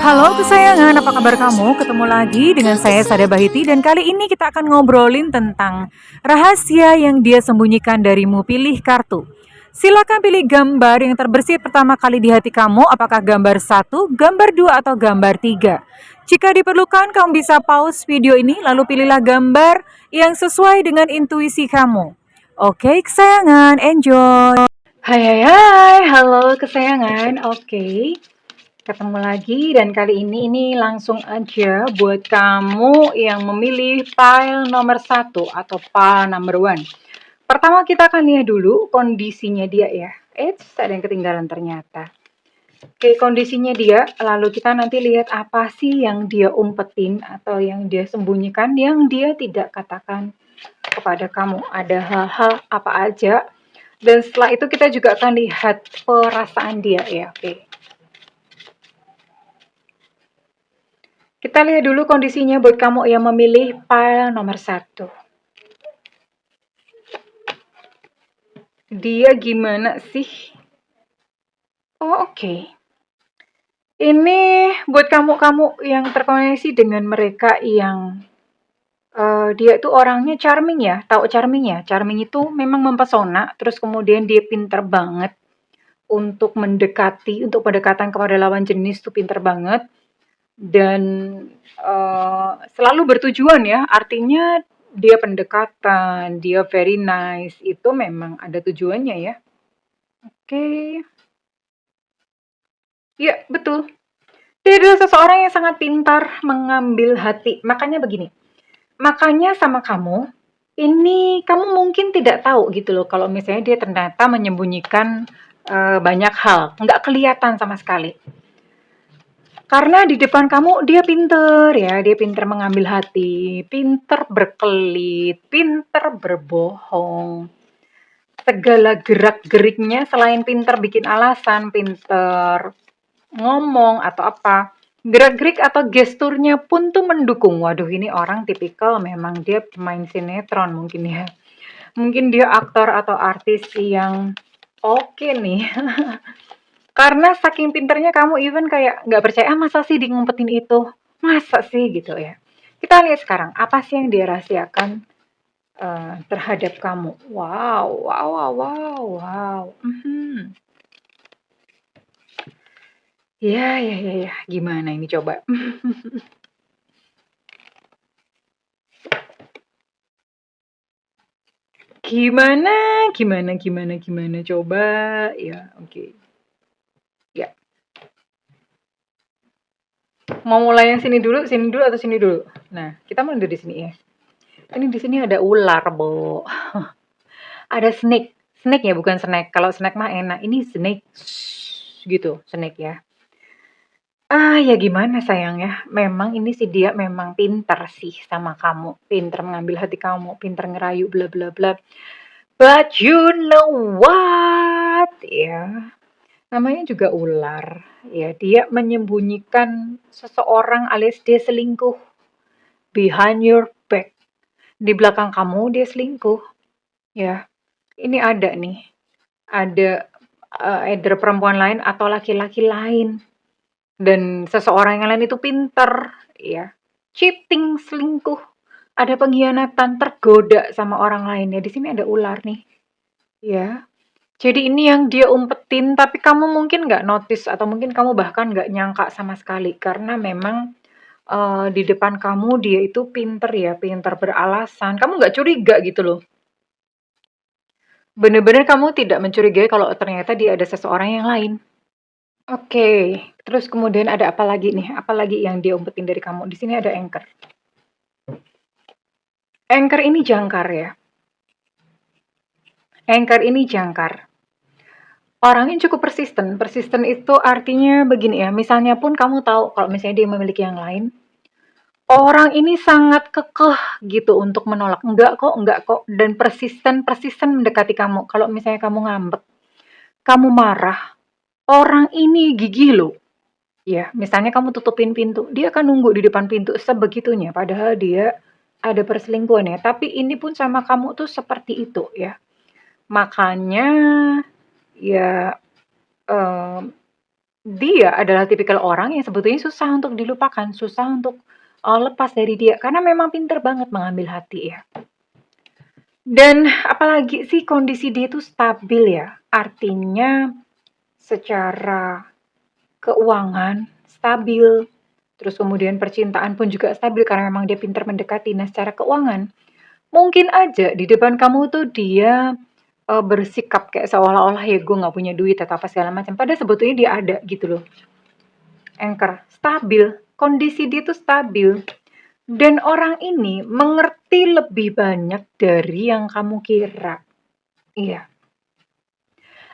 Halo kesayangan, apa kabar kamu? Ketemu lagi dengan saya Sada Bahiti dan kali ini kita akan ngobrolin tentang rahasia yang dia sembunyikan darimu. Pilih kartu. Silakan pilih gambar yang terbersit pertama kali di hati kamu, apakah gambar satu, gambar dua, atau gambar tiga. Jika diperlukan, kamu bisa pause video ini lalu pilihlah gambar yang sesuai dengan intuisi kamu. Oke kesayangan, enjoy. Hai hai hai, halo kesayangan. Oke. Ketemu lagi dan kali ini langsung aja buat kamu yang memilih pile nomor satu atau pile number one. Pertama kita akan lihat dulu kondisinya dia ya. Ada yang ketinggalan ternyata. Oke, kondisinya dia, lalu kita nanti lihat apa sih yang dia umpetin atau yang dia sembunyikan yang dia tidak katakan kepada kamu. Ada hal-hal apa aja. Dan setelah itu kita juga akan lihat perasaan dia ya. Oke. Kita lihat dulu kondisinya buat kamu yang memilih pile nomor satu. Dia gimana sih? Oh, oke. Ini buat kamu-kamu yang terkoneksi dengan mereka yang dia itu orangnya charming ya. Tahu charming ya? Charming itu memang mempesona, terus kemudian dia pinter banget untuk mendekati, untuk pendekatan kepada lawan jenis tuh pinter banget. Dan selalu bertujuan ya, artinya dia pendekatan, dia very nice, itu memang ada tujuannya ya. Oke. Ya, betul. Dia adalah seseorang yang sangat pintar mengambil hati. Makanya begini, makanya sama kamu, ini kamu mungkin tidak tahu gitu loh, kalau misalnya dia ternyata menyembunyikan banyak hal, nggak kelihatan sama sekali. Karena di depan kamu dia pinter ya, dia pinter mengambil hati, pinter berkelit, pinter berbohong. Segala gerak-geriknya selain pinter bikin alasan, pinter ngomong atau apa, gerak-gerik atau gesturnya pun tuh mendukung. Waduh, ini orang tipikal memang dia pemain sinetron mungkin ya. Mungkin dia aktor atau artis yang oke nih. Karena saking pinternya kamu even kayak nggak percaya, masa sih di ngumpetin itu? Masa sih gitu ya? Kita lihat sekarang, apa sih yang dia rahasiakan terhadap kamu? Wow, wow, wow, wow, wow. Ya, ya, ya, ya. Gimana ini coba? Gimana, gimana, gimana, gimana? Coba, ya, oke. Ya, mau mulai yang sini dulu atau sini dulu? Nah, kita mulai dari sini ya. Ini di sini ada ular, Bo. Ada snake. Snake ya, bukan snack. Kalau snack mah enak. Ini snake. Gitu, snake ya. Ya gimana sayang ya. Memang ini sih dia memang pinter sih sama kamu. Pinter mengambil hati kamu. Pinter ngerayu bla bla bla. But you know what? Ya. Namanya juga ular. Ya, dia menyembunyikan seseorang alias dia selingkuh. Behind your back. Di belakang kamu dia selingkuh. Ya. Ini ada nih. Ada either perempuan lain atau laki-laki lain. Dan seseorang yang lain itu pinter, ya. Cheating, selingkuh, ada pengkhianatan, tergoda sama orang lain ya. Di sini ada ular nih, ya. Jadi ini yang dia umpetin, tapi kamu mungkin nggak notice atau mungkin kamu bahkan nggak nyangka sama sekali karena memang di depan kamu dia itu pinter ya, pinter beralasan. Kamu nggak curiga gitu loh. Bener-bener kamu tidak mencurigai kalau ternyata dia ada seseorang yang lain. Oke, terus kemudian ada apa lagi nih? Apa lagi yang dia umpetin dari kamu? Di sini ada anchor. Anchor ini jangkar ya. Anchor ini jangkar. Orangnya cukup persisten. Persisten itu artinya begini ya. Misalnya pun kamu tahu kalau misalnya dia memiliki yang lain, orang ini sangat kekeh gitu untuk menolak. Enggak kok. Dan persisten mendekati kamu. Kalau misalnya kamu ngambek, kamu marah, orang ini gigih loh. Ya, misalnya kamu tutupin pintu, dia akan nunggu di depan pintu sebegitunya. Padahal dia ada perselingkuhan ya. Tapi ini pun sama kamu tuh seperti itu ya. Makanya ya dia adalah tipikal orang yang sebetulnya susah untuk dilupakan, susah untuk lepas dari dia karena memang pinter banget mengambil hati ya. Dan apalagi sih kondisi dia itu stabil ya, artinya secara keuangan stabil, terus kemudian percintaan pun juga stabil karena memang dia pintar mendekati. Nah, secara keuangan, mungkin aja di depan kamu tuh dia bersikap kayak seolah-olah ya gue nggak punya duit atau apa segala macam. Padahal sebetulnya dia ada gitu loh. Anchor, stabil, kondisi dia tuh stabil. Dan orang ini mengerti lebih banyak dari yang kamu kira. Iya.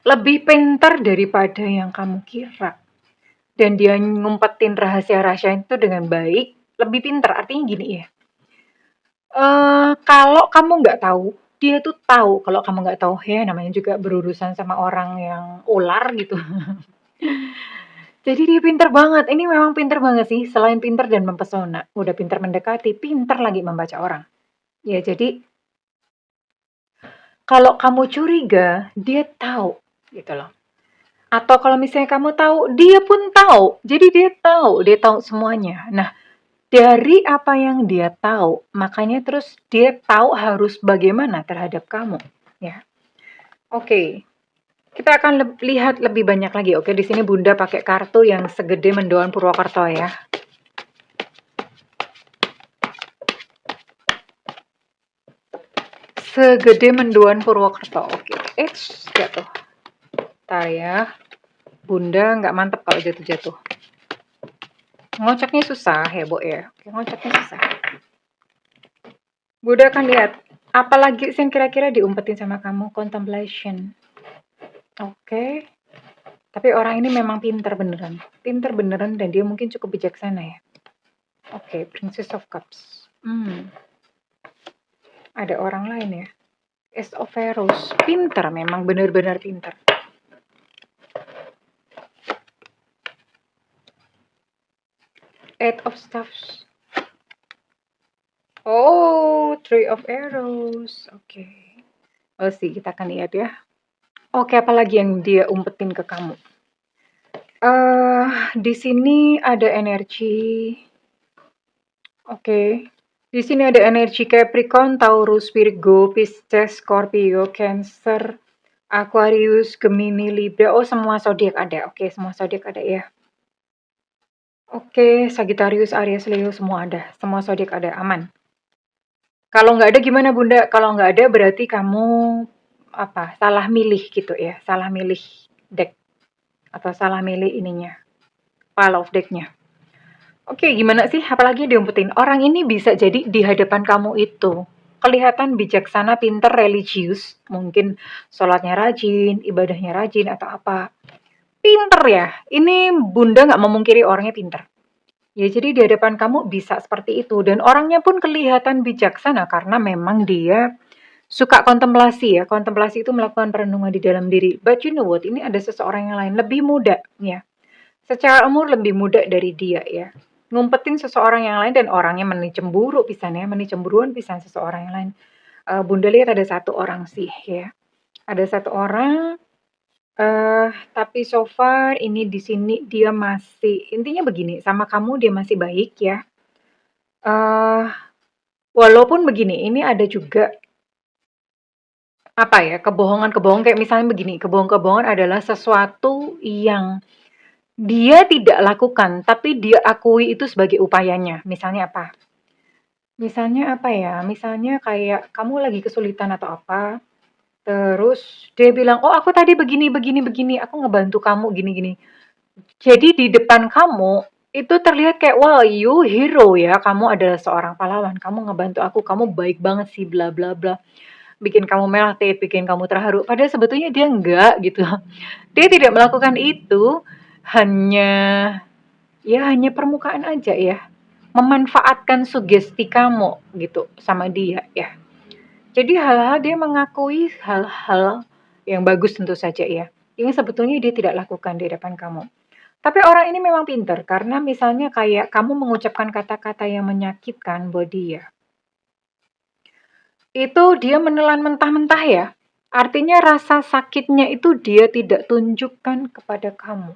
Lebih pintar daripada yang kamu kira. Dan dia ngumpetin rahasia-rahasia itu dengan baik, lebih pintar. Artinya gini ya. Kalau kamu nggak tahu, dia tuh tahu kalau kamu nggak tahu. Ya namanya juga berurusan sama orang yang ular gitu. Jadi dia pintar banget. Ini memang pintar banget sih. Selain pintar dan mempesona, udah pintar mendekati, pintar lagi membaca orang. Ya jadi kalau kamu curiga, dia tahu gitu loh. Atau kalau misalnya kamu tahu, dia pun tahu. Jadi dia tahu semuanya. Nah, dari apa yang dia tahu, makanya terus dia tahu harus bagaimana terhadap kamu, ya. Oke. Kita akan lihat lebih banyak lagi. Oke, di sini Bunda pakai kartu yang segede mendoan Purwokerto ya. Segede mendoan Purwokerto. Oke. Jatuh. Bentar ya. Bunda nggak mantep kalau jatuh-jatuh. Ngocoknya susah ya, Bo ya. Oke, ngocoknya susah. Bunda akan lihat. Apalagi yang kira-kira diumpetin sama kamu. Contemplation. Oke. Tapi orang ini memang pintar beneran. Pintar beneran dan dia mungkin cukup bijaksana ya. Oke, Princess of Cups. Ada orang lain ya. Ace of Arrows. Pintar memang, bener-bener pintar. Eight of Staffs. Oh, Three of Arrows. Oke. Oh sih, kita akan lihat ya. Oke, apalagi yang dia umpetin ke kamu? Di sini ada energi. Oke. Di sini ada energi Capricorn, Taurus, Virgo, Pisces, Scorpio, Cancer, Aquarius, Gemini, Libra. Oh, semua zodiak ada. Oke, semua zodiak ada ya. Oke, Sagittarius, Aries, Leo semua ada. Semua zodiak ada, aman. Kalau nggak ada gimana Bunda? Kalau nggak ada berarti kamu salah milih gitu ya, salah milih deck atau salah milih ininya, pile of decknya. Oke, gimana sih? Apalagi diumpetin. Orang ini bisa jadi di hadapan kamu itu kelihatan bijaksana, pinter, religius, mungkin sholatnya rajin, ibadahnya rajin atau apa. Pinter ya. Ini Bunda nggak memungkiri orangnya pinter. Ya, jadi di hadapan kamu bisa seperti itu. Dan orangnya pun kelihatan bijaksana karena memang dia suka kontemplasi ya. Kontemplasi itu melakukan perenungan di dalam diri. But you know what? Ini ada seseorang yang lain lebih muda ya. Secara umur lebih muda dari dia ya. Ngumpetin seseorang yang lain dan orangnya cemburu pisan ya. Cemburuan pisan seseorang yang lain. Bunda lihat ada satu orang sih ya. Ada satu orang tapi so far ini di sini dia masih intinya begini, sama kamu dia masih baik ya. Walaupun begini, ini ada juga kebohongan-kebohongan kayak misalnya begini, kebohongan-kebohongan adalah sesuatu yang dia tidak lakukan, tapi dia akui itu sebagai upayanya. Misalnya apa? Misalnya kayak kamu lagi kesulitan atau apa, terus dia bilang, "Oh, aku tadi begini begini begini, aku ngebantu kamu gini gini." Jadi di depan kamu itu terlihat kayak, "Wow, you hero ya, kamu adalah seorang pahlawan, kamu ngebantu aku, kamu baik banget sih bla bla bla." Bikin kamu melted, bikin kamu terharu. Padahal sebetulnya dia enggak gitu. Dia tidak melakukan itu, hanya hanya permukaan aja ya. Memanfaatkan sugesti kamu gitu sama dia ya. Jadi hal-hal dia mengakui hal-hal yang bagus tentu saja ya. Yang sebetulnya dia tidak lakukan di depan kamu. Tapi orang ini memang pintar karena misalnya kayak kamu mengucapkan kata-kata yang menyakitkan buat dia. Itu dia menelan mentah-mentah ya. Artinya rasa sakitnya itu dia tidak tunjukkan kepada kamu.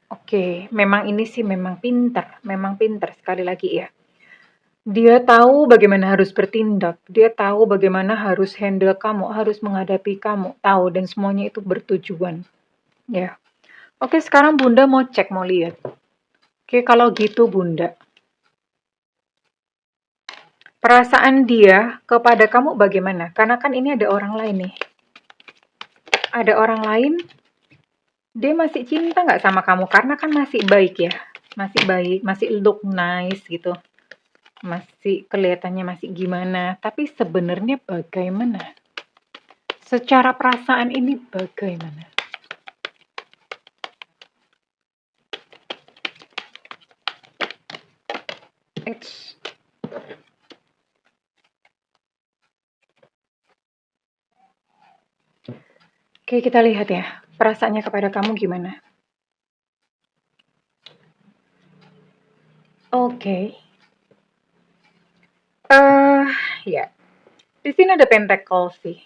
Oke, memang ini sih memang pintar sekali lagi ya. Dia tahu bagaimana harus bertindak, dia tahu bagaimana harus handle kamu, harus menghadapi kamu, tahu dan semuanya itu bertujuan. Ya. Oke, sekarang Bunda mau cek, mau lihat. Oke, kalau gitu Bunda, perasaan dia kepada kamu bagaimana? Karena kan ini ada orang lain nih. Ada orang lain, dia masih cinta nggak sama kamu? Karena kan masih baik ya. Masih baik, masih look nice gitu. Masih kelihatannya masih gimana. Tapi sebenarnya bagaimana? Secara perasaan ini bagaimana? Eits. Oke, kita lihat ya. Perasaannya kepada kamu gimana? Oke. Ya. Di sini ada pentacle sih.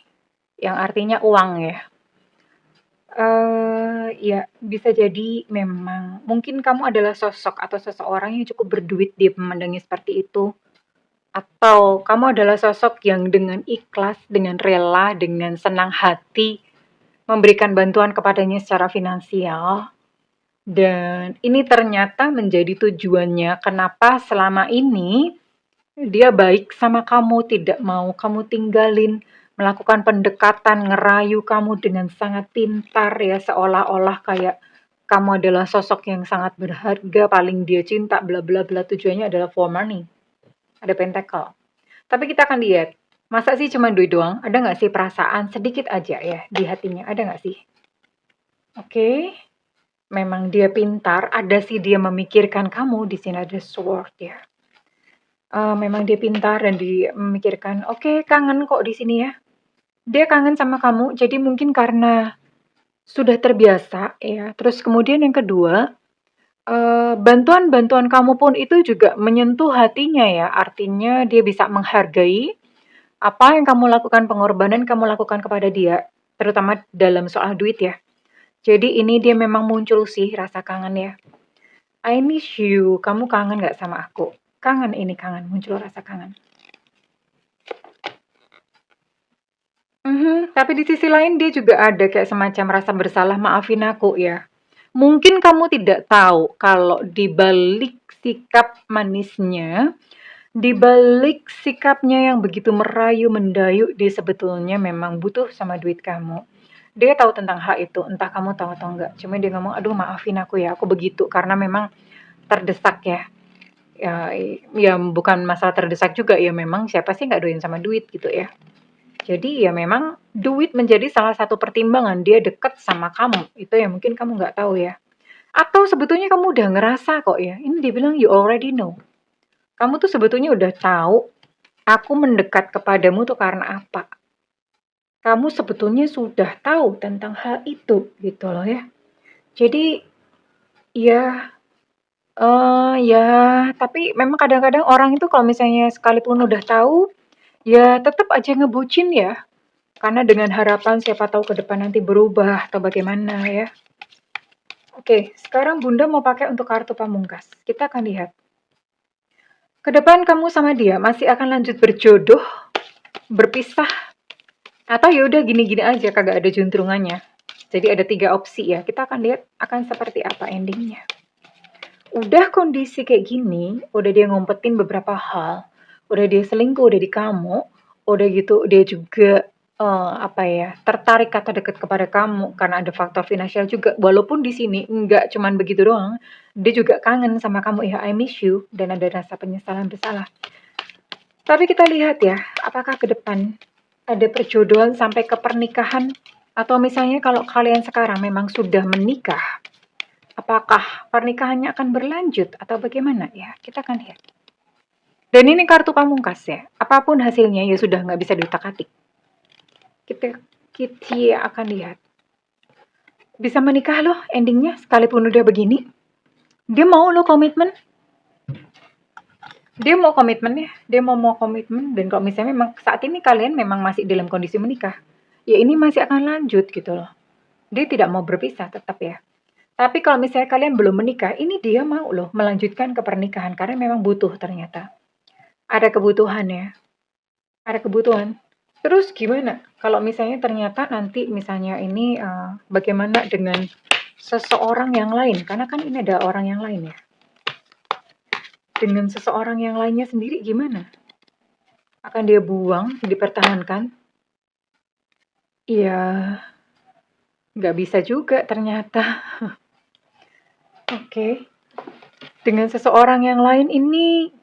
Yang artinya uang ya. Ya, bisa jadi memang mungkin kamu adalah sosok atau seseorang yang cukup berduit, dia memandangnya seperti itu. Atau kamu adalah sosok yang dengan ikhlas, dengan rela, dengan senang hati memberikan bantuan kepadanya secara finansial. Dan ini ternyata menjadi tujuannya kenapa selama ini dia baik sama kamu, tidak mau kamu tinggalin, melakukan pendekatan, ngerayu kamu dengan sangat pintar ya, seolah-olah kayak kamu adalah sosok yang sangat berharga, paling dia cinta, bla bla bla, tujuannya adalah for money. Ada pentacle. Tapi kita akan lihat, masa sih cuma duit doang? Ada nggak sih perasaan sedikit aja ya di hatinya? Ada nggak sih? Oke, memang dia pintar, ada sih dia memikirkan kamu, di sini ada sword ya. Memang dia pintar dan dia memikirkan, "Oke, kangen kok di sini ya." Dia kangen sama kamu, jadi mungkin karena sudah terbiasa ya. Terus kemudian yang kedua, bantuan-bantuan kamu pun itu juga menyentuh hatinya ya. Artinya dia bisa menghargai apa yang kamu lakukan, pengorbanan kamu lakukan kepada dia, terutama dalam soal duit ya. Jadi ini dia memang muncul sih rasa kangen ya. "I miss you, kamu kangen nggak sama aku?" Kangen ini kangen, muncul rasa kangen. Tapi di sisi lain dia juga ada kayak semacam rasa bersalah, "Maafin aku ya." Mungkin kamu tidak tahu kalau di balik sikap manisnya, di balik sikapnya yang begitu merayu mendayu, dia sebetulnya memang butuh sama duit kamu. Dia tahu tentang hal itu, entah kamu tahu atau enggak. Cuma dia ngomong, "Aduh maafin aku ya, aku begitu." Karena memang terdesak ya. Ya, ya bukan masalah terdesak juga ya, memang siapa sih nggak doyan sama duit gitu ya. Jadi ya memang duit menjadi salah satu pertimbangan dia deket sama kamu. Itu yang mungkin kamu nggak tahu ya. Atau sebetulnya kamu udah ngerasa kok ya. Ini dia bilang you already know. Kamu tuh sebetulnya udah tahu aku mendekat kepadamu tuh karena apa. Kamu sebetulnya sudah tahu tentang hal itu gitu loh ya. Jadi ya ya tapi memang kadang-kadang orang itu kalau misalnya sekalipun udah tahu ya tetap aja ngebucin ya. Karena dengan harapan siapa tahu ke depan nanti berubah atau bagaimana ya. Oke, sekarang Bunda mau pakai untuk kartu pamungkas. Kita akan lihat. Ke depan kamu sama dia masih akan lanjut berjodoh, berpisah, atau yaudah gini-gini aja kagak ada juntrungannya. Jadi ada 3 opsi ya. Kita akan lihat akan seperti apa endingnya. Udah kondisi kayak gini, udah dia ngumpetin beberapa hal, udah dia selingkuh, udah di kamu, udah gitu dia juga apa ya, tertarik atau dekat kepada kamu karena ada faktor finansial juga. Walaupun di sini nggak cuman begitu doang, dia juga kangen sama kamu ya, I miss you, dan ada rasa penyesalan bersalah. Tapi kita lihat ya, apakah ke depan ada perjodohan sampai ke pernikahan, atau misalnya kalau kalian sekarang memang sudah menikah, apakah pernikahannya akan berlanjut atau bagaimana ya? Kita akan lihat. Dan ini kartu pamungkas ya. Apapun hasilnya ya sudah nggak bisa diutak-atik. Kita akan lihat. Bisa menikah loh endingnya sekalipun udah begini. Dia mau lo komitmen. Dia mau komitmen ya. Dia mau komitmen. Dan kalau misalnya memang saat ini kalian memang masih dalam kondisi menikah, ya ini masih akan lanjut gitu loh. Dia tidak mau berpisah tetap ya. Tapi kalau misalnya kalian belum menikah, ini dia mau loh melanjutkan ke pernikahan karena memang butuh ternyata. Ada kebutuhan ya, ada kebutuhan. Terus gimana kalau misalnya ternyata nanti misalnya ini, bagaimana dengan seseorang yang lain? Karena kan ini ada orang yang lain ya. Dengan seseorang yang lainnya sendiri gimana? Akan dia buang, dipertahankan? Iya, nggak bisa juga ternyata. Oke. Dengan seseorang yang lain ini,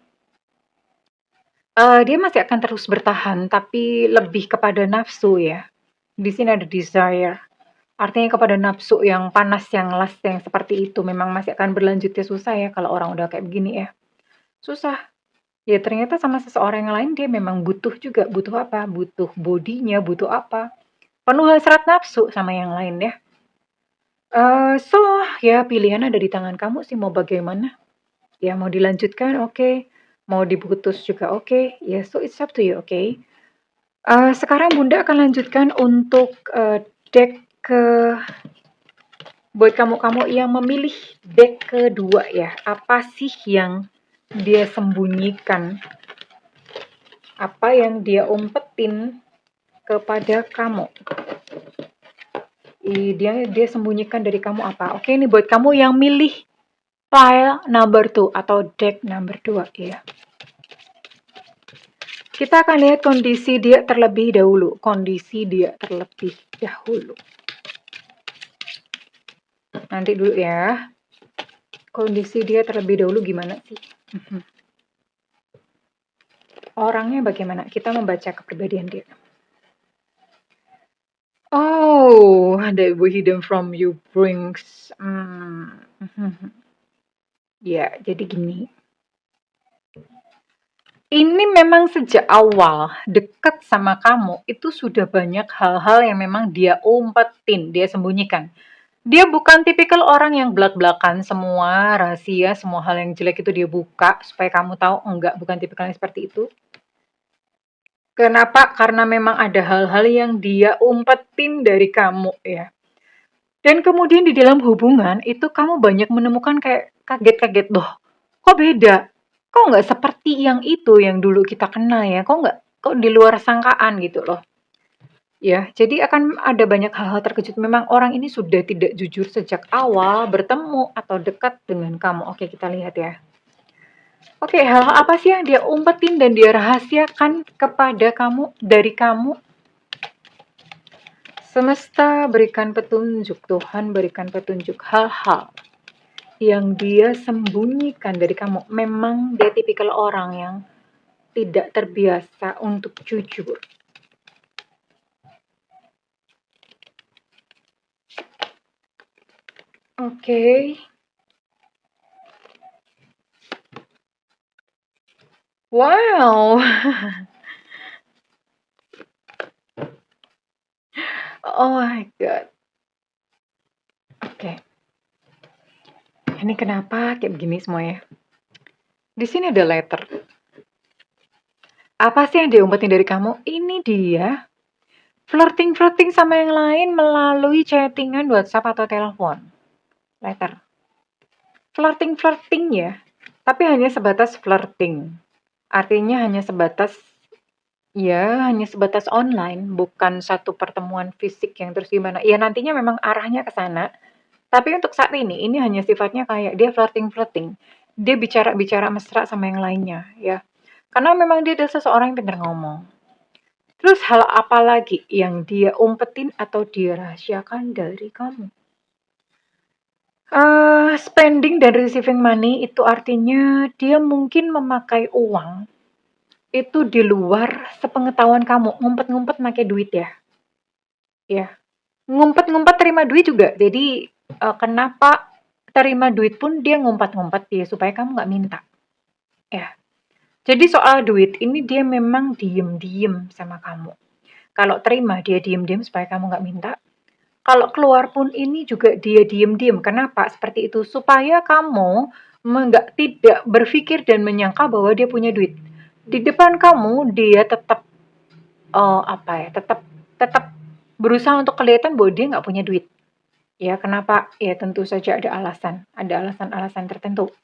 dia masih akan terus bertahan, tapi lebih kepada nafsu ya. Di sini ada desire. Artinya kepada nafsu yang panas, yang lust, yang seperti itu. Memang masih akan berlanjut ya, susah ya kalau orang udah kayak begini ya. Susah. Ya ternyata sama seseorang yang lain dia memang butuh juga. Butuh apa? Butuh bodinya, butuh apa? Penuh hasrat nafsu sama yang lain ya. So, ya pilihan ada di tangan kamu sih mau bagaimana. Ya mau dilanjutkan oke, mau diputus juga oke. Ya so it's up to you, oke. Sekarang Bunda akan lanjutkan untuk, deck ke buat kamu-kamu yang memilih deck kedua ya. Apa sih yang dia sembunyikan? Apa yang dia umpetin kepada kamu? Dia sembunyikan dari kamu apa? Oke, ini buat kamu yang milih file number 2 atau deck number 2 ya. Kita akan lihat kondisi dia terlebih dahulu. Kondisi dia terlebih dahulu. Nanti dulu ya. Kondisi dia terlebih dahulu gimana sih? Orangnya bagaimana? Kita membaca kepribadian dia. Oh, that hidden from you brings. Ya, jadi gini. Ini memang sejak awal dekat sama kamu itu sudah banyak hal-hal yang memang dia umpetin, dia sembunyikan. Dia bukan tipikal orang yang belak-belakan semua rahasia, semua hal yang jelek itu dia buka supaya kamu tahu, enggak, bukan tipikalnya seperti itu. Kenapa? Karena memang ada hal-hal yang dia umpetin dari kamu ya. Dan kemudian di dalam hubungan itu kamu banyak menemukan kayak kaget-kaget, loh kok beda? Kok nggak seperti yang itu yang dulu kita kenal ya? Kok di luar sangkaan gitu loh. Ya, jadi akan ada banyak hal-hal terkejut. Memang orang ini sudah tidak jujur sejak awal bertemu atau dekat dengan kamu. Oke, kita lihat ya. Oke, hal-hal apa sih yang dia umpetin dan dia rahasiakan kepada kamu, dari kamu? Semesta berikan petunjuk, Tuhan berikan petunjuk hal-hal yang dia sembunyikan dari kamu. Memang dia tipikal orang yang tidak terbiasa untuk jujur. Oke. Wow. Oh my god. Oke. Ini kenapa kayak begini semuanya? Di sini ada letter. Apa sih yang dia umpetin dari kamu? Ini dia flirting sama yang lain melalui chattingan WhatsApp atau telepon. Letter. Flirting ya, tapi hanya sebatas flirting. Artinya hanya sebatas online, bukan satu pertemuan fisik yang terus gimana. Ya nantinya memang arahnya ke sana. Tapi untuk saat ini hanya sifatnya kayak dia flirting. Dia bicara mesra sama yang lainnya ya. Karena memang dia adalah seseorang yang pintar ngomong. Terus hal apa lagi yang dia umpetin atau dia rahasiakan dari kamu? Spending dan receiving money itu artinya dia mungkin memakai uang itu di luar sepengetahuan kamu, ngumpet-ngumpet pakai duit ya. Ya, ngumpet-ngumpet terima duit juga. Jadi kenapa terima duit pun dia ngumpet-ngumpet ya supaya kamu nggak minta. Ya. Jadi soal duit ini dia memang diem-diem sama kamu. Kalau terima dia diem-diem supaya kamu nggak minta. Kalau keluar pun ini juga dia diem-diem. Kenapa? Seperti itu supaya kamu tidak berpikir dan menyangka bahwa dia punya duit. Di depan kamu dia tetap tetap berusaha untuk kelihatan bahwa dia nggak punya duit. Ya, kenapa? Ya, tentu saja ada alasan-alasan tertentu.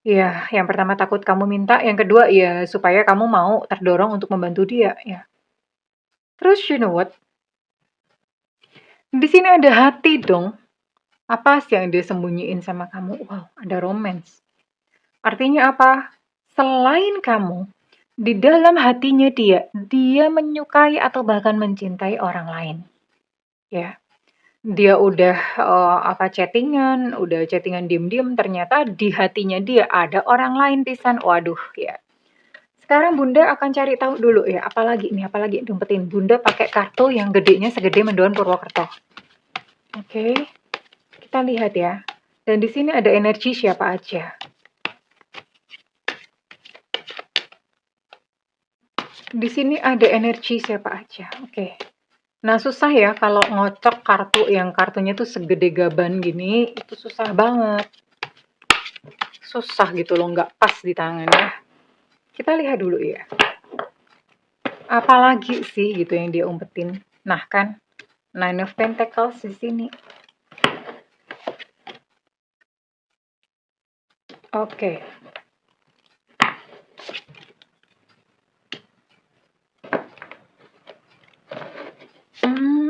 Ya, yang pertama takut kamu minta, yang kedua ya supaya kamu mau terdorong untuk membantu dia, ya. Terus you know what? Di sini ada hati dong. Apa sih yang dia sembunyiin sama kamu? Wow, ada romance. Artinya apa? Selain kamu, di dalam hatinya dia menyukai atau bahkan mencintai orang lain. Ya, dia udah udah chattingan diem-diem, ternyata di hatinya dia ada orang lain pisan. Waduh, ya. Sekarang Bunda akan cari tahu dulu ya, apalagi dumpetin. Bunda pakai kartu yang gedenya segede mendoan Purwokerto. Oke, kita lihat ya. Dan di sini ada energi siapa aja. Di sini ada energi siapa aja. Oke. Nah, susah ya kalau ngocok kartu yang kartunya tuh segede gaban gini, itu susah banget. Susah gitu loh, nggak pas di tangan ya. Kita lihat dulu ya. Apalagi sih gitu yang dia umpetin. Nah kan, Nine of Pentacles di sini. Oke.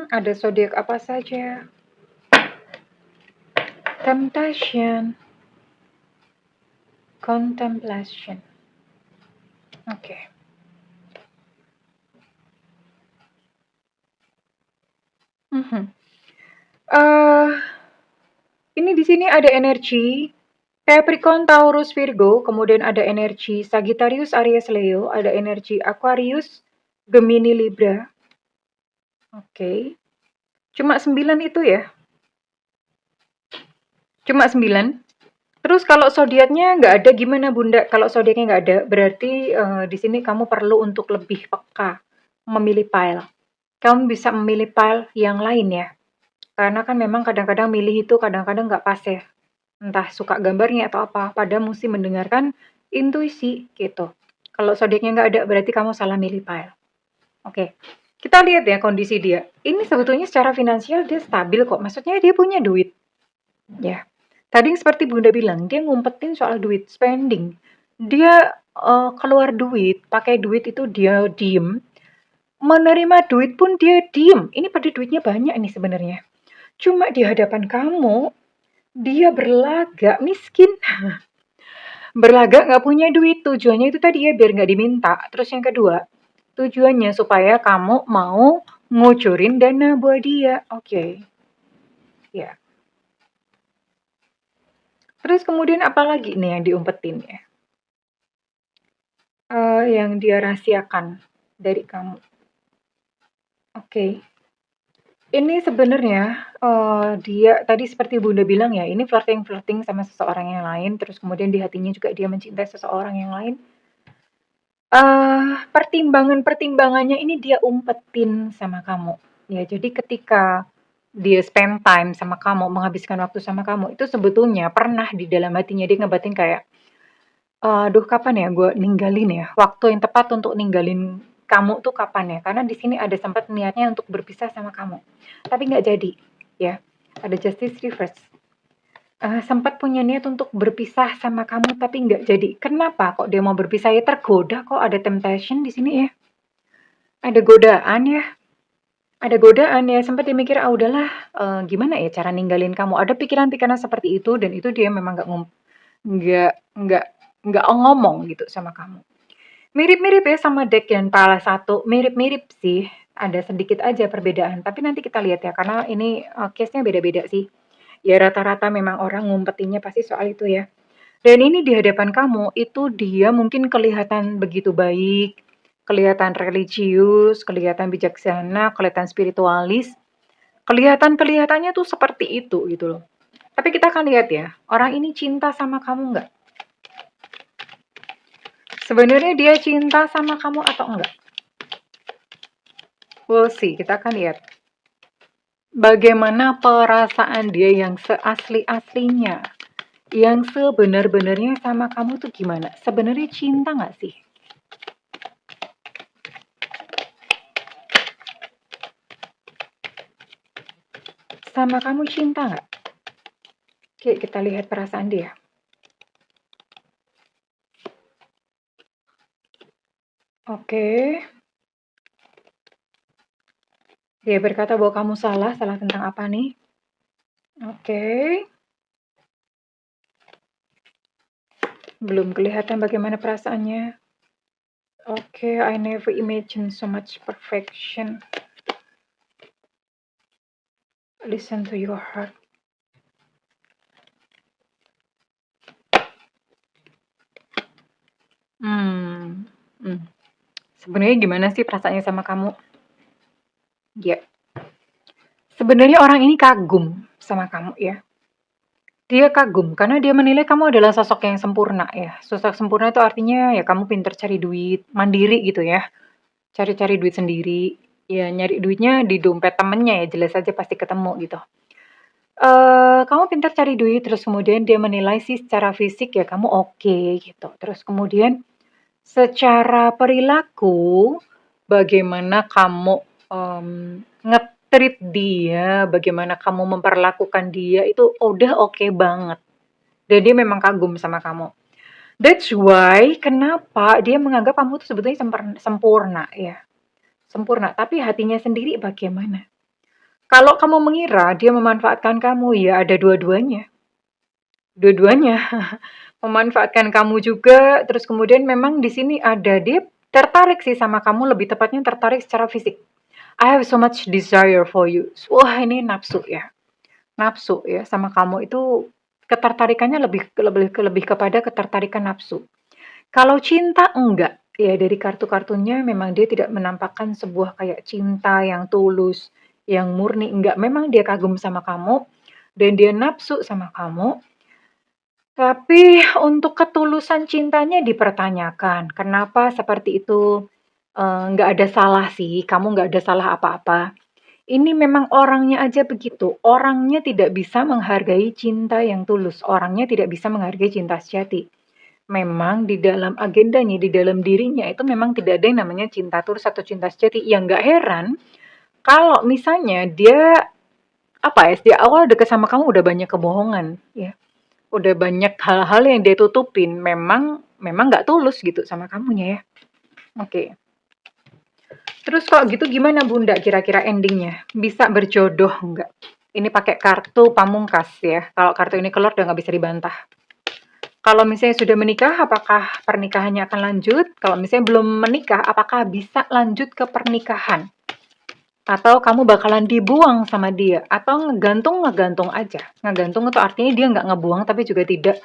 Ada zodiak apa saja? Temptation. Contemplation. Oke. Uh, ini di sini ada energi Capricorn, Taurus, Virgo, kemudian ada energi Sagittarius, Aries, Leo, ada energi Aquarius, Gemini, Libra. Oke. Cuma 9 itu ya? Cuma 9? Terus kalau zodiaknya nggak ada gimana Bunda? Kalau zodiaknya nggak ada, berarti di sini kamu perlu untuk lebih peka memilih pile. Kamu bisa memilih pile yang lain ya. Karena kan memang kadang-kadang milih itu kadang-kadang nggak pas ya. Entah suka gambarnya atau apa. Padahal mesti mendengarkan intuisi gitu. Kalau zodiaknya nggak ada, berarti kamu salah milih pile. Oke. Kita lihat ya kondisi dia. Ini sebetulnya secara finansial dia stabil kok. Maksudnya dia punya duit. Ya. Tadi seperti Bunda bilang, dia ngumpetin soal duit, spending. Dia keluar duit, pakai duit itu dia diem. Menerima duit pun dia diem. Ini pada duitnya banyak ini sebenarnya. Cuma di hadapan kamu, dia berlagak miskin. Berlagak nggak punya duit. Tujuannya itu tadi ya biar nggak diminta. Terus yang kedua, tujuannya supaya kamu mau ngucurin dana buat dia. Oke. Ya. Terus kemudian apa lagi nih yang diumpetin ya? Yang dia rahasiakan dari kamu. Oke. Ini sebenarnya dia tadi seperti Bunda bilang ya, ini flirting-flirting sama seseorang yang lain, terus kemudian di hatinya juga dia mencintai seseorang yang lain. Pertimbangan-pertimbangannya ini dia umpetin sama kamu. Ya, jadi ketika dia spend time sama kamu, menghabiskan waktu sama kamu, itu sebetulnya pernah di dalam hatinya dia ngebatin kayak, "Aduh kapan ya gue ninggalin ya? Waktu yang tepat untuk ninggalin kamu tuh kapan ya?" Karena di sini ada sempat niatnya untuk berpisah sama kamu, tapi nggak jadi, ya. Ada Justice Reverse. Sempat punya niat untuk berpisah sama kamu tapi nggak jadi. Kenapa kok dia mau berpisah? Ya tergoda kok, ada temptation di sini ya. Ada godaan ya. Ada godaan ya, sempat dia mikir, "Ah udahlah, gimana ya cara ninggalin kamu?" Ada pikiran-pikiran seperti itu dan itu dia memang nggak nggak nggak ngomong gitu sama kamu. Mirip-mirip ya sama deck yang pala satu, mirip-mirip sih, ada sedikit aja perbedaan, tapi nanti kita lihat ya, karena ini case-nya beda-beda sih. Ya rata-rata memang orang ngumpetinnya pasti soal itu ya. Dan ini di hadapan kamu, itu dia mungkin kelihatan begitu baik, kelihatan religius, kelihatan bijaksana, kelihatan spiritualis, kelihatannya tuh seperti itu gitu loh. Tapi kita akan lihat ya, orang ini cinta sama kamu nggak? Sebenarnya dia cinta sama kamu atau enggak? We'll see, kita akan lihat. Bagaimana perasaan dia yang seasli-aslinya, yang sebenar-benarnya sama kamu tuh gimana? Sebenarnya cinta nggak sih? sama kamu cinta nggak? Oke, kita lihat perasaan dia. Oke. Dia berkata bahwa kamu salah tentang apa nih? Oke. Belum kelihatan bagaimana perasaannya. Oke, I never imagined so much perfection. Listen to your heart. Sebenarnya gimana sih perasaannya sama kamu? Ya, sebenarnya orang ini kagum sama kamu ya. Dia kagum karena dia menilai kamu adalah sosok yang sempurna ya. Sosok sempurna itu artinya ya kamu pinter cari duit, mandiri gitu ya. Cari-cari duit sendiri. Ya nyari duitnya di dompet temennya ya, jelas aja pasti ketemu gitu. Kamu pintar cari duit, terus kemudian dia menilai sih secara fisik ya kamu oke gitu. Terus kemudian secara perilaku, bagaimana kamu nge-treat dia, bagaimana kamu memperlakukan dia itu udah oke banget. Dan dia memang kagum sama kamu. That's why kenapa dia menganggap kamu tuh sebetulnya sempurna ya. Sempurna, tapi hatinya sendiri bagaimana? Kalau kamu mengira dia memanfaatkan kamu, ya ada dua-duanya. Dua-duanya memanfaatkan kamu juga, terus kemudian memang di sini ada dia tertarik sih sama kamu, lebih tepatnya tertarik secara fisik. I have so much desire for you. Wah, ini nafsu ya. Nafsu ya sama kamu itu ketertarikannya lebih kepada ketertarikan nafsu. Kalau cinta enggak. Ya dari kartu-kartunya memang dia tidak menampakkan sebuah kayak cinta yang tulus, yang murni, enggak. Memang dia kagum sama kamu dan dia nafsu sama kamu. Tapi untuk ketulusan cintanya dipertanyakan. Kenapa seperti itu? Nggak ada salah sih, kamu nggak ada salah apa-apa. Ini memang orangnya aja begitu. Orangnya tidak bisa menghargai cinta yang tulus. Orangnya tidak bisa menghargai cinta sejati. Memang di dalam agendanya, di dalam dirinya itu memang tidak ada yang namanya cinta tulus atau cinta sejati. Yang nggak heran kalau misalnya dia apa ya, di awal deket sama kamu udah banyak kebohongan, ya. Udah banyak hal-hal yang dia tutupin. Memang nggak tulus gitu sama kamunya ya. Oke. Terus kok gitu gimana Bunda kira-kira endingnya? Bisa berjodoh nggak? Ini pakai kartu pamungkas ya. Kalau kartu ini keluar udah nggak bisa dibantah. Kalau misalnya sudah menikah, apakah pernikahannya akan lanjut? Kalau misalnya belum menikah, apakah bisa lanjut ke pernikahan? Atau kamu bakalan dibuang sama dia? Atau ngegantung aja? Ngegantung itu artinya dia nggak ngebuang tapi juga tidak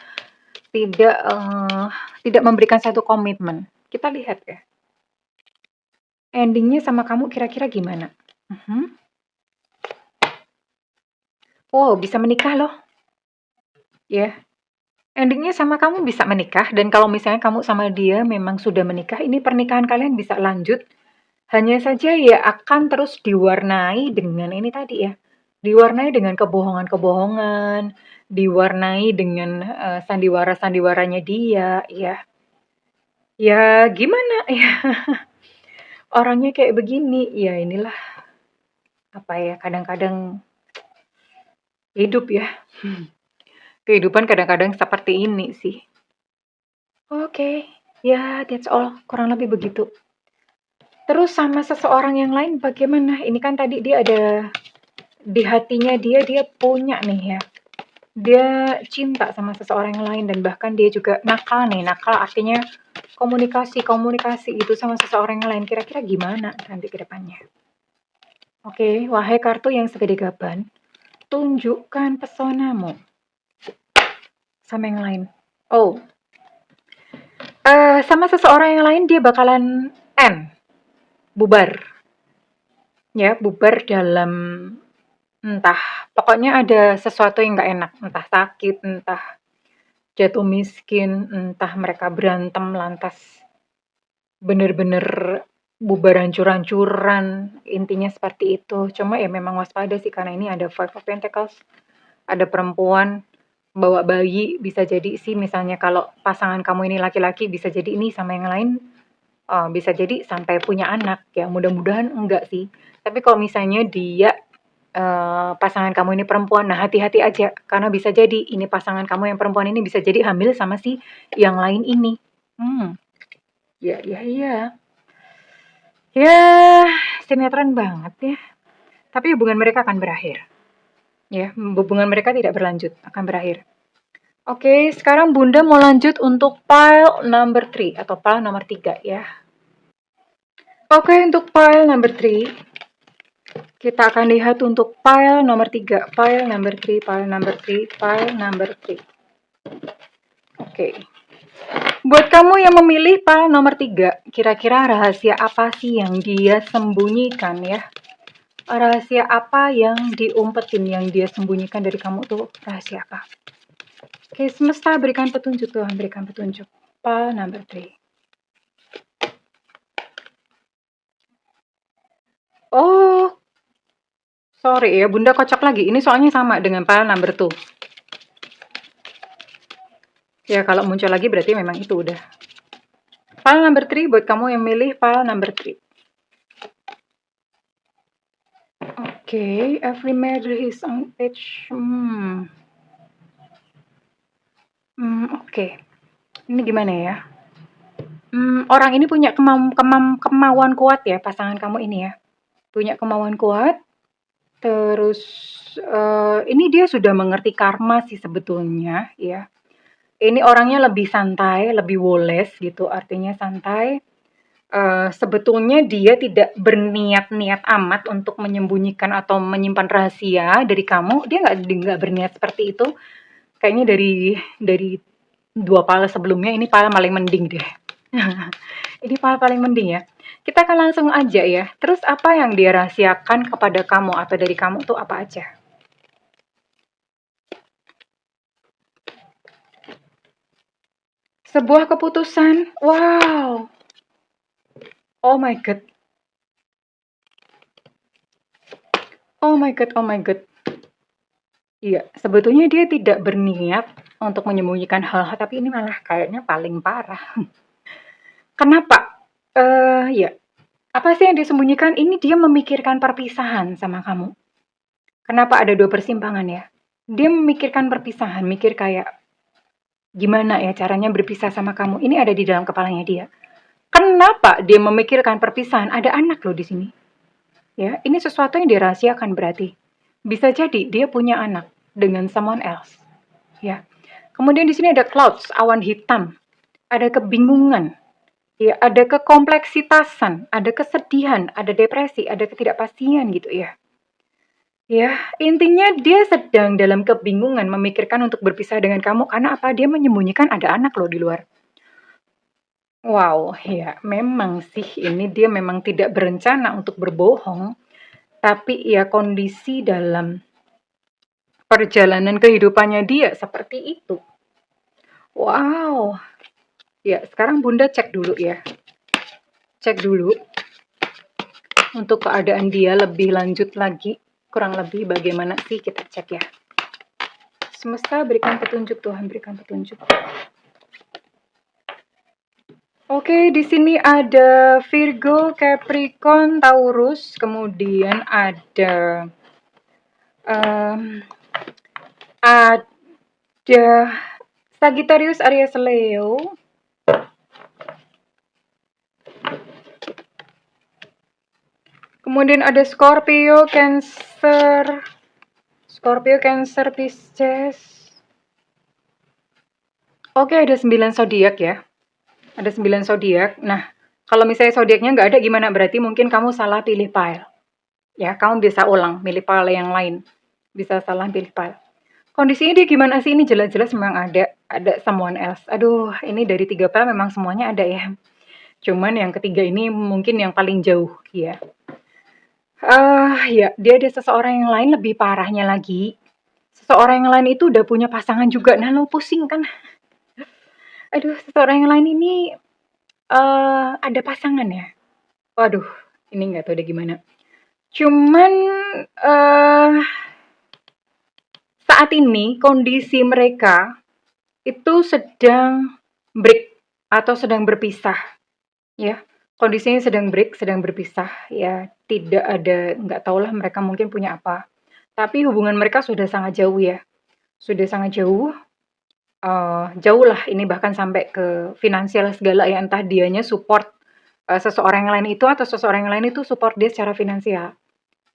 tidak memberikan satu komitmen. Kita lihat ya. Endingnya sama kamu kira-kira gimana? Oh, bisa menikah loh. Ya. Endingnya sama kamu bisa menikah, dan kalau misalnya kamu sama dia memang sudah menikah, ini pernikahan kalian bisa lanjut. Hanya saja ya akan terus diwarnai dengan ini tadi ya. Diwarnai dengan kebohongan-kebohongan, diwarnai dengan sandiwara-sandiwaranya dia, ya. Ya gimana ya. Orangnya kayak begini, ya inilah apa ya, kadang-kadang hidup ya. Kehidupan kadang-kadang seperti ini sih. Oke, ya that's all, kurang lebih begitu. Terus sama seseorang yang lain bagaimana? Ini kan tadi dia ada di hatinya dia punya nih ya. Dia cinta sama seseorang yang lain dan bahkan dia juga nakal nih. Nakal artinya komunikasi gitu sama seseorang yang lain. Kira-kira gimana nanti ke depannya? Oke, wahai kartu yang segede gaban, tunjukkan pesonamu sama yang lain. Oh, sama seseorang yang lain dia bakalan bubar. Ya, bubar dalam entah, pokoknya ada sesuatu yang nggak enak, entah sakit, entah jatuh miskin, entah mereka berantem lantas bener-bener bubar hancur-hancuran, intinya seperti itu. Cuma ya memang waspada sih karena ini ada Five of Pentacles, ada perempuan bawa bayi, bisa jadi sih misalnya kalau pasangan kamu ini laki-laki bisa jadi ini sama yang lain bisa jadi sampai punya anak ya, mudah-mudahan enggak sih. Tapi kalau misalnya dia pasangan kamu ini perempuan. Nah, hati-hati aja karena bisa jadi ini pasangan kamu yang perempuan ini bisa jadi hamil sama si yang lain ini. Ya, ya, iya. Ya, sinetron banget ya. Tapi hubungan mereka akan berakhir. Ya, hubungan mereka tidak berlanjut, akan berakhir. Oke, sekarang Bunda mau lanjut untuk pile number 3 atau pile nomor 3 ya. Oke, untuk pile number 3 kita akan lihat untuk pile nomor 3, pile number 3, pile number 3, pile number 3. Oke. Buat kamu yang memilih pile nomor 3, kira-kira rahasia apa sih yang dia sembunyikan ya? Rahasia apa yang diumpetin, yang dia sembunyikan dari kamu tuh rahasia apa? Oke, semesta berikan petunjuk Tuhan, berikan petunjuk. Pile number 3. Oh, sorry ya, Bunda kocok lagi. Ini soalnya sama dengan pile number 2. Ya, kalau muncul lagi berarti memang itu udah. Pile number 3 buat kamu yang milih pile number 3. Oke, every matter his own page. Oke. Ini gimana ya? Orang ini punya kemauan kuat ya, pasangan kamu ini ya. Punya kemauan kuat. Terus ini dia sudah mengerti karma sih sebetulnya ya. Ini orangnya lebih santai, lebih woles gitu, artinya santai. Sebetulnya dia tidak berniat-niat amat untuk menyembunyikan atau menyimpan rahasia dari kamu. Dia nggak berniat seperti itu. Kayaknya dari 2 pile sebelumnya ini pile paling mending deh. Ini pile paling mending ya. Kita akan langsung aja ya. Terus apa yang dia rahasiakan kepada kamu atau dari kamu tuh apa aja? Sebuah keputusan. Wow. Oh my god. Oh my god, oh my god. Iya, sebetulnya dia tidak berniat untuk menyembunyikan hal-hal, tapi ini malah kayaknya paling parah. Kenapa? Ya, apa sih yang disembunyikan? Ini dia memikirkan perpisahan sama kamu. Kenapa ada 2 persimpangan ya? Dia memikirkan perpisahan, mikir kayak gimana ya caranya berpisah sama kamu. Ini ada di dalam kepalanya dia. Kenapa dia memikirkan perpisahan? Ada anak loh di sini. Ya, ini sesuatu yang dirahasiakan berarti. Bisa jadi dia punya anak dengan someone else. Ya. Kemudian di sini ada clouds, awan hitam. Ada kebingungan. Ya, ada kekompleksitasan, ada kesedihan, ada depresi, ada ketidakpastian gitu ya. Ya, intinya dia sedang dalam kebingungan memikirkan untuk berpisah dengan kamu karena apa? Dia menyembunyikan ada anak loh di luar. Wow, ya memang sih ini dia memang tidak berencana untuk berbohong, tapi ya kondisi dalam perjalanan kehidupannya dia seperti itu. Wow. Ya, sekarang Bunda cek dulu ya. Cek dulu untuk keadaan dia lebih lanjut lagi. Kurang lebih bagaimana sih kita cek ya. Semesta berikan petunjuk Tuhan, berikan petunjuk. Oke, di sini ada Virgo, Capricorn, Taurus, kemudian ada Sagittarius, Aries, Leo. Kemudian ada Scorpio, Cancer, Pisces. Oke, ada 9 zodiak ya. Ada 9 zodiak. Nah, kalau misalnya zodiaknya nggak ada gimana? Berarti mungkin kamu salah pilih pile. Ya, kamu bisa ulang, pilih pile yang lain. Bisa salah pilih pile. Kondisinya dia gimana sih? Ini jelas-jelas memang ada someone else. Aduh, ini dari 3 pile memang semuanya ada ya. Cuman yang ketiga ini mungkin yang paling jauh ya. Ya, dia ada seseorang yang lain, lebih parahnya lagi. Seseorang yang lain itu udah punya pasangan juga. Nah, lo pusing kan? Aduh, seseorang yang lain ini ada pasangan ya. Waduh, ini nggak tahu deh gimana. Cuman saat ini kondisi mereka itu sedang break atau sedang berpisah, ya. Kondisinya sedang break, sedang berpisah, ya. Tidak ada, nggak tahulah mereka mungkin punya apa. Tapi hubungan mereka sudah sangat jauh ya, sudah sangat jauh, jauh lah ini bahkan sampai ke finansial segala ya, entah dianya support, seseorang yang lain itu atau seseorang yang lain itu support dia secara finansial.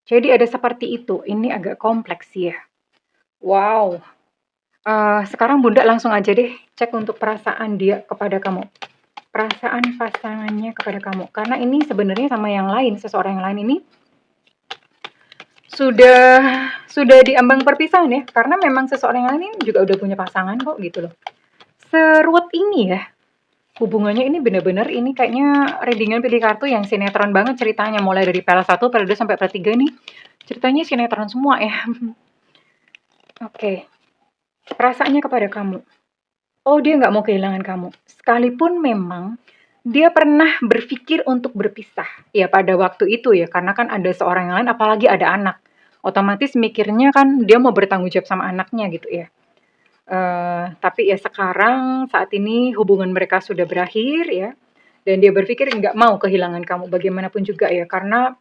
Jadi ada seperti itu, ini agak kompleks ya. Wow, sekarang Bunda langsung aja deh cek untuk perasaan dia kepada kamu, perasaan pasangannya kepada kamu. Karena ini sebenarnya sama yang lain, seseorang yang lain ini sudah di ambang perpisahan ya, karena memang seseorang yang lain ini juga udah punya pasangan kok gitu loh. Seruwet ini ya hubungannya, ini bener-bener ini kayaknya readingan pilih kartu yang sinetron banget ceritanya, mulai dari pel 1, pel 2 sampai pel 3 nih ceritanya sinetron semua ya. Oke, perasaannya kepada kamu. Oh, dia nggak mau kehilangan kamu. Sekalipun memang dia pernah berpikir untuk berpisah. Ya pada waktu itu ya, karena kan ada seorang yang lain, apalagi ada anak. Otomatis mikirnya kan dia mau bertanggung jawab sama anaknya gitu ya. Tapi ya sekarang saat ini hubungan mereka sudah berakhir ya. Dan dia berpikir nggak mau kehilangan kamu bagaimanapun juga ya. Karena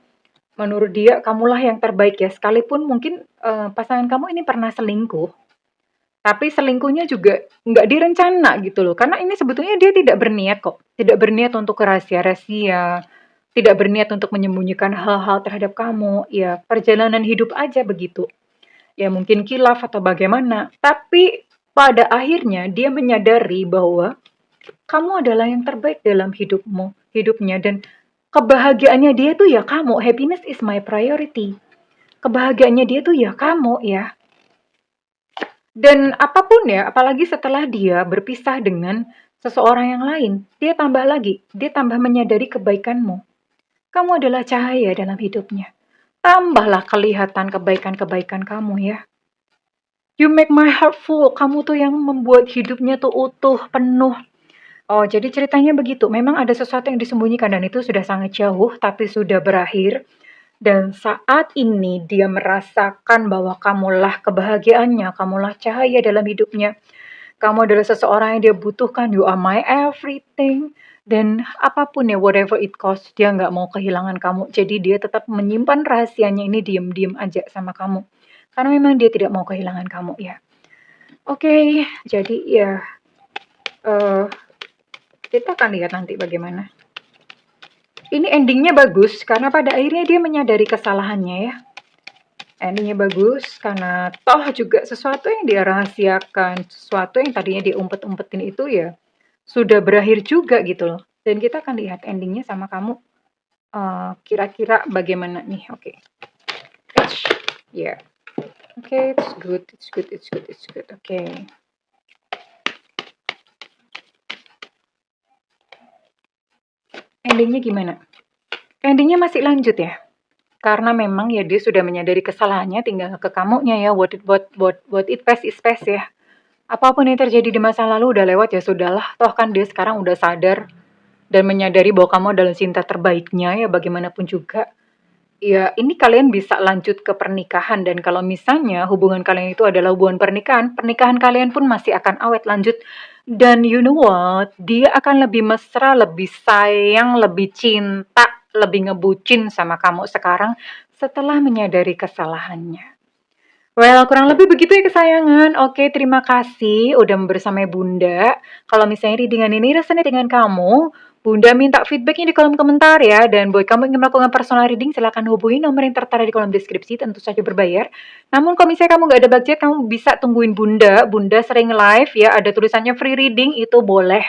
menurut dia kamulah yang terbaik ya. Sekalipun mungkin pasangan kamu ini pernah selingkuh, tapi selingkuhnya juga nggak direncana gitu loh. Karena ini sebetulnya dia tidak berniat kok. Tidak berniat untuk rahasia-rahasia, tidak berniat untuk menyembunyikan hal-hal terhadap kamu. Ya, perjalanan hidup aja begitu. Ya mungkin kilaf atau bagaimana. Tapi pada akhirnya dia menyadari bahwa kamu adalah yang terbaik dalam hidupnya, dan kebahagiaannya dia tuh ya kamu. Happiness is my priority. Kebahagiaannya dia tuh ya kamu ya. Dan apapun ya, apalagi setelah dia berpisah dengan seseorang yang lain, dia tambah lagi, dia tambah menyadari kebaikanmu. Kamu adalah cahaya dalam hidupnya. Tambahlah kelihatan kebaikan-kebaikan kamu ya. You make my heart full. Kamu tuh yang membuat hidupnya tuh utuh, penuh. Oh, jadi ceritanya begitu. Memang ada sesuatu yang disembunyikan dan itu sudah sangat jauh, tapi sudah berakhir. Dan saat ini dia merasakan bahwa kamulah kebahagiaannya, kamulah cahaya dalam hidupnya. Kamu adalah seseorang yang dia butuhkan, you are my everything. Dan apapun ya, whatever it costs, dia nggak mau kehilangan kamu. Jadi dia tetap menyimpan rahasianya ini diem-diem aja sama kamu. Karena memang dia tidak mau kehilangan kamu ya. Oke, jadi ya eh, kita akan lihat nanti bagaimana. Ini endingnya bagus karena pada akhirnya dia menyadari kesalahannya ya. Endingnya bagus karena toh juga sesuatu yang dia rahasiakan, sesuatu yang tadinya dia umpet-umpetin itu ya sudah berakhir juga gitu loh. Dan kita akan lihat endingnya sama kamu kira-kira bagaimana nih. Oke. Ya. Oke, it's good, it's good, it's good, it's good. Oke. Endingnya gimana? Endingnya masih lanjut ya. Karena memang ya dia sudah menyadari kesalahannya, tinggal ke kamunya ya. What it past is past ya. Apapun yang terjadi di masa lalu udah lewat ya sudahlah. Toh kan dia sekarang udah sadar dan menyadari bahwa kamu adalah cinta terbaiknya ya bagaimanapun juga. Ya ini kalian bisa lanjut ke pernikahan, dan kalau misalnya hubungan kalian itu adalah hubungan pernikahan, pernikahan kalian pun masih akan awet lanjut. Dan you know what? Dia akan lebih mesra, lebih sayang, lebih cinta, lebih ngebucin sama kamu sekarang setelah menyadari kesalahannya. Well, kurang lebih begitu ya kesayangan. Oke, terima kasih udah bersama Bunda. Kalau misalnya readingan ini rasanya dengan kamu, Bunda minta feedbacknya di kolom komentar ya. Dan buat kamu yang ingin melakukan personal reading, silahkan hubungi nomor yang tertera di kolom deskripsi, tentu saja berbayar. Namun kalau misalnya kamu nggak ada budget, kamu bisa tungguin Bunda. Bunda sering live ya, ada tulisannya free reading, itu boleh.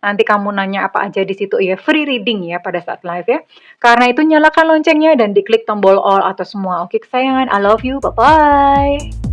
Nanti kamu nanya apa aja di situ ya, free reading ya pada saat live ya. Karena itu nyalakan loncengnya dan diklik tombol all atau semua. Oke kesayangan, I love you, bye-bye.